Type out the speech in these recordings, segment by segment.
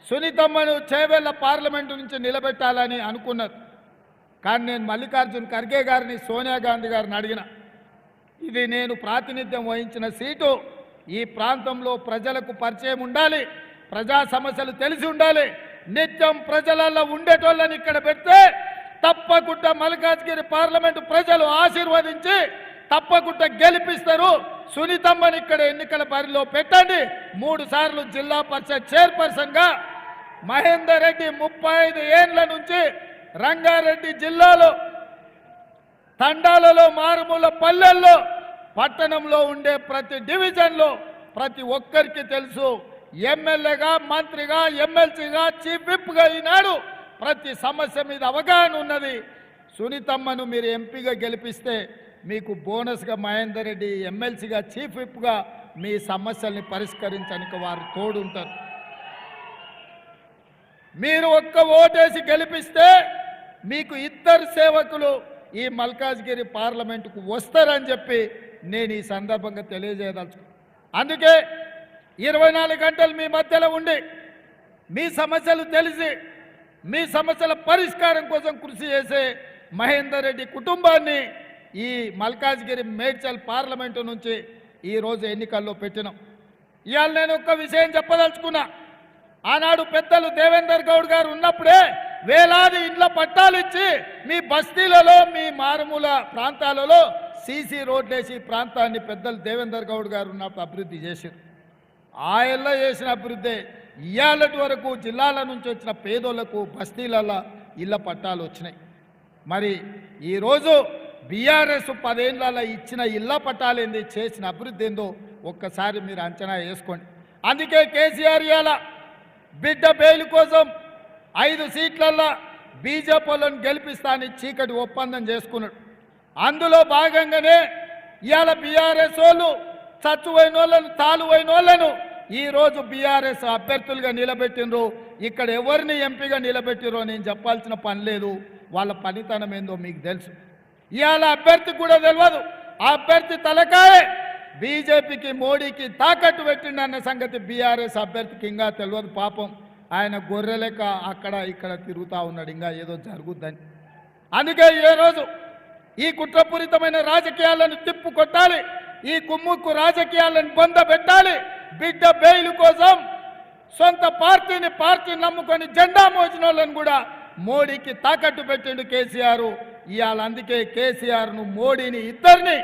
సునీతమ్మను Chevella parliament నుంచి నిలబెట్టాలని అనుకున్నారు. కానీ నేను మల్లికార్జున్ ఖర్గే గారిని, సోనియా గాంధీ గారిని అడిగిన, ఇది నేను ప్రాతినిధ్యం వహించిన సీటు, ఈ ప్రాంతంలో ప్రజలకు పరిచయం ఉండాలి, ప్రజా సమస్యలు తెలిసి ఉండాలి, నిత్యం ప్రజలలో ఉండేటోళ్ళని ఇక్కడ పెడితే తప్పకుండా మల్లికార్జుగిరి పార్లమెంటు ప్రజలు ఆశీర్వదించి తప్పకుండా గెలిపిస్తారు. సునీతమ్మని ఇక్కడ ఎన్నికల బరిలో పెట్టండి. 3 సార్లు జిల్లా పరిషత్ చైర్పర్సన్గా మహేందర్ రెడ్డి 35 ఏళ్ల నుంచి రంగారెడ్డి జిల్లాలో తండాలలో, మారుమూల పల్లెల్లో, పట్టణంలో ఉండే ప్రతి డివిజన్లో ప్రతి ఒక్కరికి తెలుసు. ఎమ్మెల్యేగా, మంత్రిగా, ఎమ్మెల్సీగా, చీఫ్ విప్గా ఈనాడు ప్రతి సమస్య మీద అవగాహన ఉన్నది. సునీతమ్మను మీరు ఎంపీగా గెలిపిస్తే మీకు బోనస్గా మహేందర్ రెడ్డి ఎమ్మెల్సీగా, చీఫ్ విప్గా మీ సమస్యల్ని పరిష్కరించడానికి వారు తోడుంటారు. మీరు ఒక్క ఓటేసి గెలిపిస్తే మీకు 2 సేవకులు ఈ మల్కాజ్గిరి పార్లమెంటుకు వస్తారని చెప్పి నేను ఈ సందర్భంగా తెలియజేయదలుచుకున్నాను. అందుకే 24 గంటలు మీ మధ్యలో ఉండి మీ సమస్యలు తెలిసి మీ సమస్యల పరిష్కారం కోసం కృషి చేసే మహేందర్ రెడ్డి కుటుంబాన్ని ఈ మల్కాజ్గిరి మేడ్చల్ పార్లమెంటు నుంచి ఈరోజు ఎన్నికల్లో పెట్టినాం. ఇవాళ నేను ఒక్క విషయం చెప్పదలుచుకున్నా. ఆనాడు పెద్దలు దేవేందర్ గౌడ్ గారు ఉన్నప్పుడే వేలాది ఇండ్ల పట్టాలు ఇచ్చి మీ బస్తీలలో, మీ మారుమూల ప్రాంతాలలో సీసీ రోడ్లేసి ప్రాంతాన్ని పెద్దలు దేవేందర్ గౌడ్ గారు ఉన్నప్పుడు అభివృద్ధి చేశారు. ఆయల్లో చేసిన అభివృద్ధి ఇవాళటి వరకు జిల్లాల నుంచి వచ్చిన పేదోళ్లకు బస్తీలలో ఇళ్ల పట్టాలు వచ్చినాయి. మరి ఈరోజు బీఆర్ఎస్ 10 ఏళ్లలో ఇచ్చిన ఇళ్ల పట్టాలు ఏంది, చేసిన అభివృద్ధి ఏందో ఒక్కసారి మీరు అంచనా వేసుకోండి. అందుకే కేసీఆర్ ఇవాళ బిడ్డ బెయిల్ కోసం 5 సీట్లల్లో బీజేపీ వాళ్ళని గెలిపిస్తానని చీకటి ఒప్పందం చేసుకున్నాడు. అందులో భాగంగానే ఇవాళ బీఆర్ఎస్ వాళ్ళు చచ్చువైన వాళ్ళను, తాలువైన వాళ్ళను ఈరోజు బీఆర్ఎస్ అభ్యర్థులుగా నిలబెట్టినరు. ఇక్కడ ఎవరిని ఎంపీగా నిలబెట్టిరో నేను చెప్పాల్సిన పని లేదు. వాళ్ళ పనితనం ఏందో మీకు తెలుసు. ఇవాళ అభ్యర్థికి కూడా తెలియదు. ఆ అభ్యర్థి తలకాయ బీజేపీకి, మోడీకి తాకట్టు పెట్టిండన్న సంగతి బీఆర్ఎస్ అభ్యర్థికి ఇంకా తెలియదు. పాపం ఆయన గొర్రెలెక్క అక్కడ ఇక్కడ తిరుగుతూ ఉన్నాడు, ఇంకా ఏదో జరుగుద్దని. అందుకే ఈరోజు ఈ కుట్రపూరితమైన రాజకీయాలను తిప్పు కొట్టాలి, ఈ కుమ్ముక్కు రాజకీయాలను బొందబెట్టాలి. బిడ్డ బెయిల్ కోసం సొంత పార్టీ నమ్ముకొని జెండా మోసిన వాళ్ళని కూడా మోడీకి తాకట్టు పెట్టిండు కేసీఆర్. ఇవాళ అందుకే కేసీఆర్ను, మోడీని, ఇద్దరిని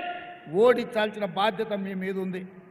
ఓడించాల్సిన బాధ్యత మీ మీద ఉంది.